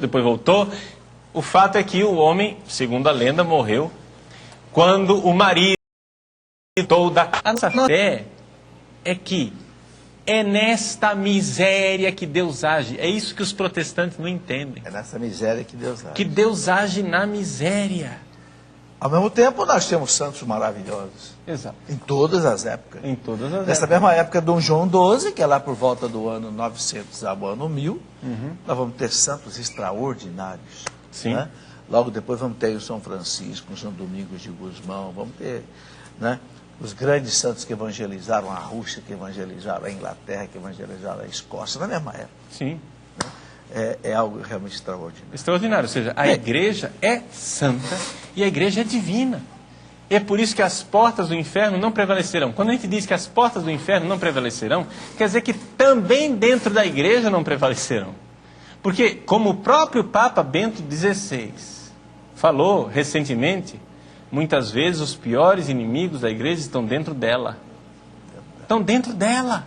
depois voltou. O fato é que o homem, segundo a lenda, morreu quando o marido da... A nossa fé é que é nesta miséria que Deus age. É isso que os protestantes não entendem. É nessa miséria que Deus age. Que Deus age na miséria. Ao mesmo tempo, nós temos santos maravilhosos. Exato. Em todas as épocas. Em todas as Nessa épocas. mesma época, Dom João XII, que é lá por volta do ano 900 ao ano 1000, nós vamos ter santos extraordinários. Sim. Né? Logo depois vamos ter o São Francisco, o São Domingos de Gusmão, vamos ter, né, os grandes santos que evangelizaram a Rússia, que evangelizaram a Inglaterra, que evangelizaram a Escócia, na mesma época. Sim. É algo realmente extraordinário. Extraordinário. Ou seja, a igreja é santa e a igreja é divina. E é por isso que as portas do inferno não prevalecerão. Quando a gente diz que as portas do inferno não prevalecerão, quer dizer que também dentro da igreja não prevalecerão. Porque, como o próprio Papa Bento XVI falou recentemente, muitas vezes os piores inimigos da igreja estão dentro dela. Estão dentro dela.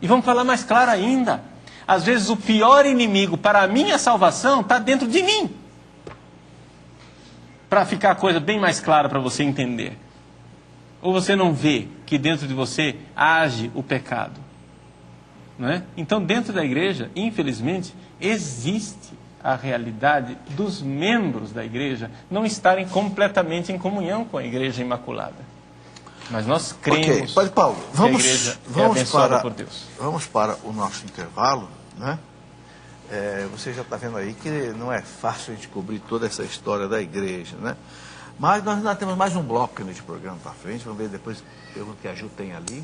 E vamos falar mais claro ainda. Às vezes o pior inimigo para a minha salvação está dentro de mim. Para ficar a coisa bem mais clara para você entender. Ou você não vê que dentro de você age o pecado? Não é? Então, dentro da igreja, infelizmente, existe a realidade dos membros da igreja não estarem completamente em comunhão com a igreja imaculada. Mas nós cremos Padre Paulo, que a igreja é abençoada por Deus. Vamos para o nosso intervalo, né? Você já está vendo aí que não é fácil a gente cobrir toda essa história da igreja, né? Mas nós ainda temos mais um bloco nesse programa para frente, vamos ver depois a pergunta que a Ju tem ali,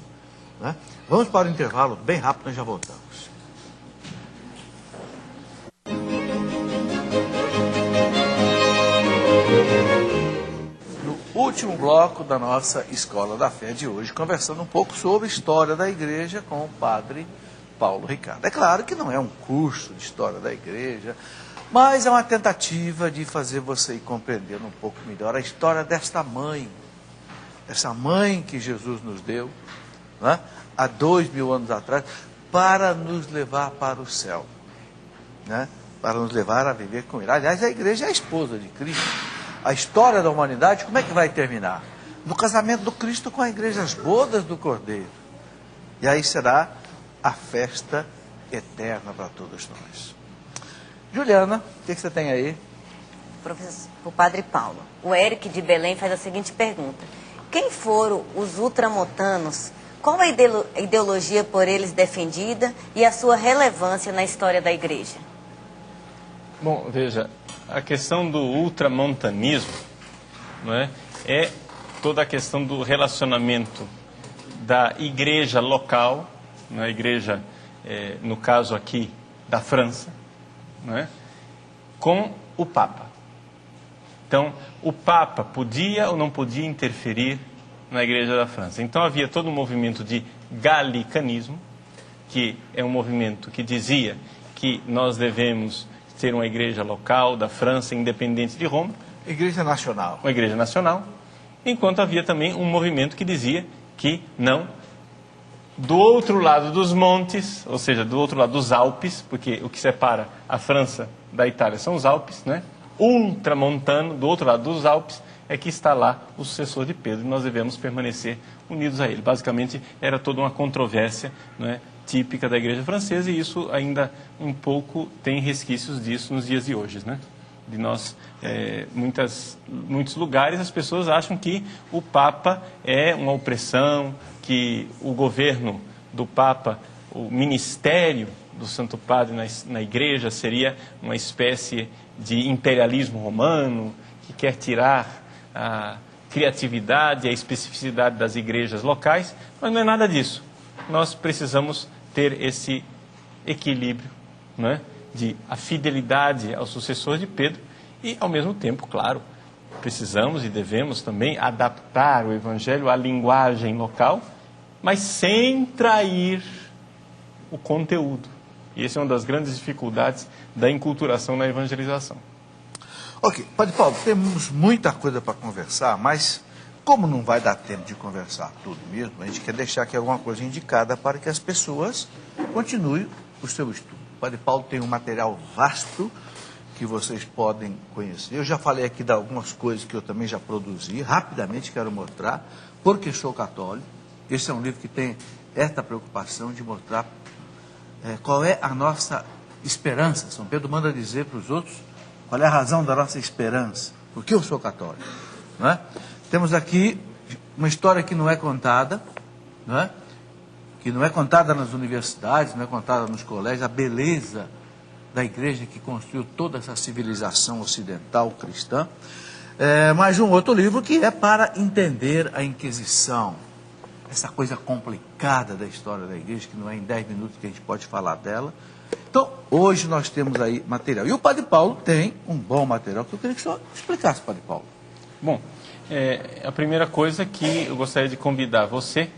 né? Vamos para o intervalo, bem rápido, nós já voltamos. Último bloco da nossa Escola da Fé de hoje, conversando um pouco sobre história da igreja com o padre Paulo Ricardo. É claro que não é um curso de história da igreja, mas é uma tentativa de fazer você ir compreendendo um pouco melhor a história desta mãe, essa mãe que Jesus nos deu, né, há 2000 anos atrás, para nos levar para o céu, né, para nos levar a viver com ele. Aliás, a igreja é a esposa de Cristo. A história da humanidade, como é que vai terminar? No casamento do Cristo com a igreja, as bodas do Cordeiro. E aí será a festa eterna para todos nós. Juliana, o que você tem aí? Professor, o Padre Paulo. O Eric de Belém faz a seguinte pergunta. Quem foram os ultramontanos? Qual a ideologia por eles defendida e a sua relevância na história da igreja? Bom, veja, a questão do ultramontanismo, não é, é toda a questão do relacionamento da igreja local, a igreja, no caso aqui, da França, não é, com o Papa. Então, o Papa podia ou não podia interferir na igreja da França. Então, havia todo um movimento de galicanismo, que é um movimento que dizia que nós devemos ter uma igreja local da França, independente de Roma. Igreja nacional. Uma igreja nacional. Enquanto havia também um movimento que dizia que não, do outro lado dos montes, ou seja, do outro lado dos Alpes, porque o que separa a França da Itália são os Alpes, né? Ultramontano, do outro lado dos Alpes, é que está lá o sucessor de Pedro, e nós devemos permanecer unidos a ele. Basicamente, era toda uma controvérsia, não é, típica da igreja francesa, e isso ainda um pouco tem resquícios disso nos dias de hoje, né? De nós, muitos lugares as pessoas acham que o Papa é uma opressão, que o governo do Papa, o ministério do Santo Padre na igreja seria uma espécie de imperialismo romano, que quer tirar a criatividade e a especificidade das igrejas locais, mas não é nada disso. Nós precisamos ter esse equilíbrio, né, de a fidelidade ao sucessor de Pedro e, ao mesmo tempo, claro, precisamos e devemos também adaptar o Evangelho à linguagem local, mas sem trair o conteúdo. E essa é uma das grandes dificuldades da enculturação na evangelização. Ok, Padre Paulo, temos muita coisa para conversar, mas como não vai dar tempo de conversar tudo mesmo, a gente quer deixar aqui alguma coisa indicada para que as pessoas continuem o seu estudo. O Padre Paulo tem um material vasto que vocês podem conhecer. Eu já falei aqui de algumas coisas que eu também já produzi, rapidamente quero mostrar, porque sou católico. Esse é um livro que tem esta preocupação de mostrar qual é a nossa esperança. São Pedro manda dizer para os outros qual é a razão da nossa esperança. Por que eu sou católico? Não é? Temos aqui uma história que não é contada, não é? Que não é contada nas universidades, não é contada nos colégios, a beleza da igreja que construiu toda essa civilização ocidental cristã. Mais um outro livro que é para entender a Inquisição, essa coisa complicada da história da igreja, que não é em 10 minutos que a gente pode falar dela. Então, hoje nós temos aí material. E o Padre Paulo tem um bom material, que eu queria que o senhor explicasse, Padre Paulo. Bom, a primeira coisa que eu gostaria de convidar você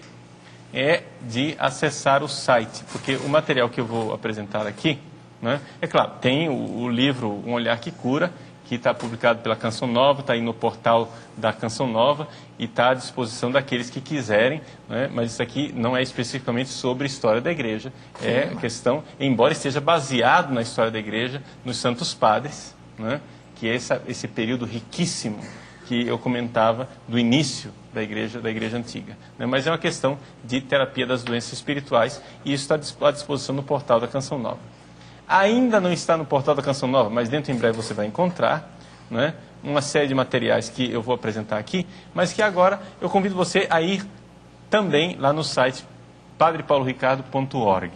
é de acessar o site, porque o material que eu vou apresentar aqui, né, é claro, tem o livro Um Olhar que Cura, que está publicado pela Canção Nova, está aí no portal da Canção Nova e está à disposição daqueles que quiserem, né? Mas isso aqui não é especificamente sobre a história da igreja, é questão, embora esteja baseado na história da igreja, nos Santos Padres, né? Que é esse período riquíssimo que eu comentava do início da igreja antiga, né? Mas é uma questão de terapia das doenças espirituais e isso está à disposição no portal da Canção Nova. Ainda não está no portal da Canção Nova, mas dentro em breve você vai encontrar, né, uma série de materiais que eu vou apresentar aqui, mas que agora eu convido você a ir também lá no site padrepauloricardo.org.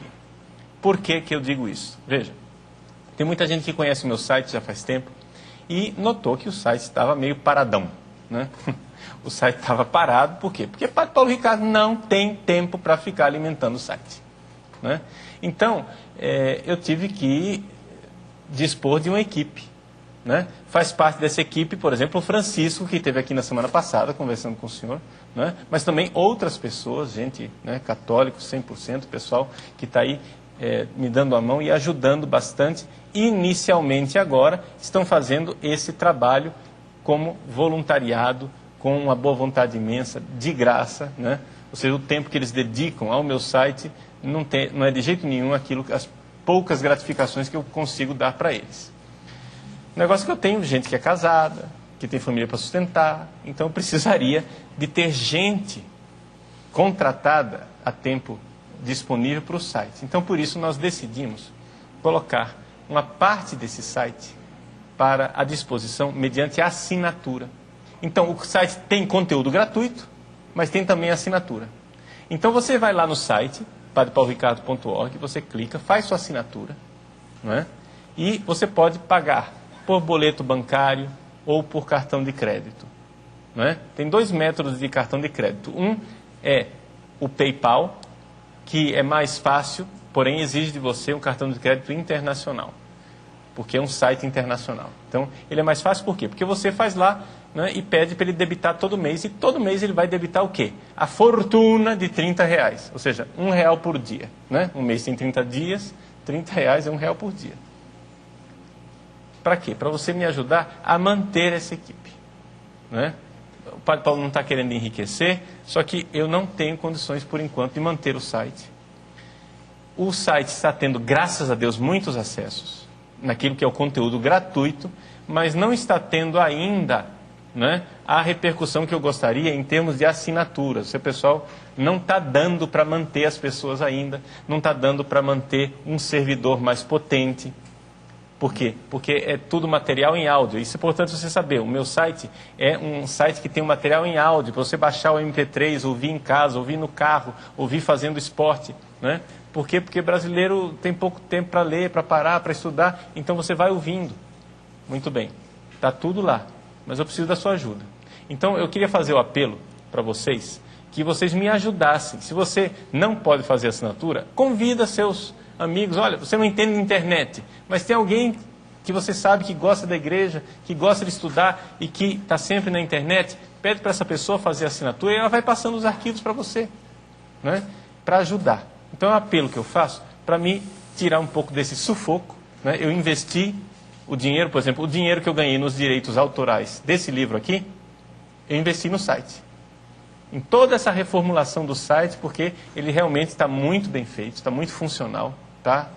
Por que que eu digo isso? Veja, tem muita gente que conhece o meu site já faz tempo e notou que o site estava meio paradão, né? O site estava parado, por quê? Porque Padre Paulo Ricardo não tem tempo para ficar alimentando o site, né? Então, eu tive que dispor de uma equipe, né? Faz parte dessa equipe, por exemplo, o Francisco, que esteve aqui na semana passada conversando com o senhor, né? Mas também outras pessoas, gente, né, católicos 100%, pessoal que está aí me dando a mão e ajudando bastante. Inicialmente agora estão fazendo esse trabalho como voluntariado, com uma boa vontade imensa, de graça, né? Ou seja, o tempo que eles dedicam ao meu site não é de jeito nenhum as poucas gratificações que eu consigo dar para eles. O negócio é que eu tenho gente que é casada, que tem família para sustentar, então eu precisaria de ter gente contratada a tempo disponível para o site. Então, por isso, nós decidimos colocar uma parte desse site para a disposição mediante assinatura. Então, o site tem conteúdo gratuito, mas tem também assinatura. Então, você vai lá no site padrepauloricardo.org, você clica, faz sua assinatura, né? E você pode pagar por boleto bancário ou por cartão de crédito, né? Tem 2 métodos de cartão de crédito. Um é o PayPal, que é mais fácil, porém exige de você um cartão de crédito internacional, porque é um site internacional. Então, ele é mais fácil por quê? Porque você faz lá, né, e pede para ele debitar todo mês, e todo mês ele vai debitar o quê? A fortuna de R$30, ou seja, R$1 por dia, né? Um mês tem 30 dias, R$30 é R$1 por dia. Para quê? Para você me ajudar a manter essa equipe, né? O Padre Paulo não está querendo enriquecer, só que eu não tenho condições, por enquanto, de manter o site. O site está tendo, graças a Deus, muitos acessos naquilo que é o conteúdo gratuito, mas não está tendo ainda, né, a repercussão que eu gostaria em termos de assinaturas. O pessoal não está dando para manter as pessoas ainda, não está dando para manter um servidor mais potente. Por quê? Porque é tudo material em áudio. Isso é importante você saber. O meu site é um site que tem um material em áudio, para você baixar o MP3, ouvir em casa, ouvir no carro, ouvir fazendo esporte, né? Por quê? Porque brasileiro tem pouco tempo para ler, para parar, para estudar, então você vai ouvindo. Muito bem, está tudo lá, mas eu preciso da sua ajuda. Então eu queria fazer o apelo para vocês, que vocês me ajudassem. Se você não pode fazer assinatura, convida seus amigos. Olha, você não entende de internet, mas tem alguém que você sabe que gosta da igreja, que gosta de estudar e que está sempre na internet, pede para essa pessoa fazer a assinatura e ela vai passando os arquivos para você, né? Para ajudar. Então é um apelo que eu faço para me tirar um pouco desse sufoco, né? Eu investi o dinheiro, por exemplo, o dinheiro que eu ganhei nos direitos autorais desse livro aqui, eu investi no site. Em toda essa reformulação do site, porque ele realmente está muito bem feito, está muito funcional, tá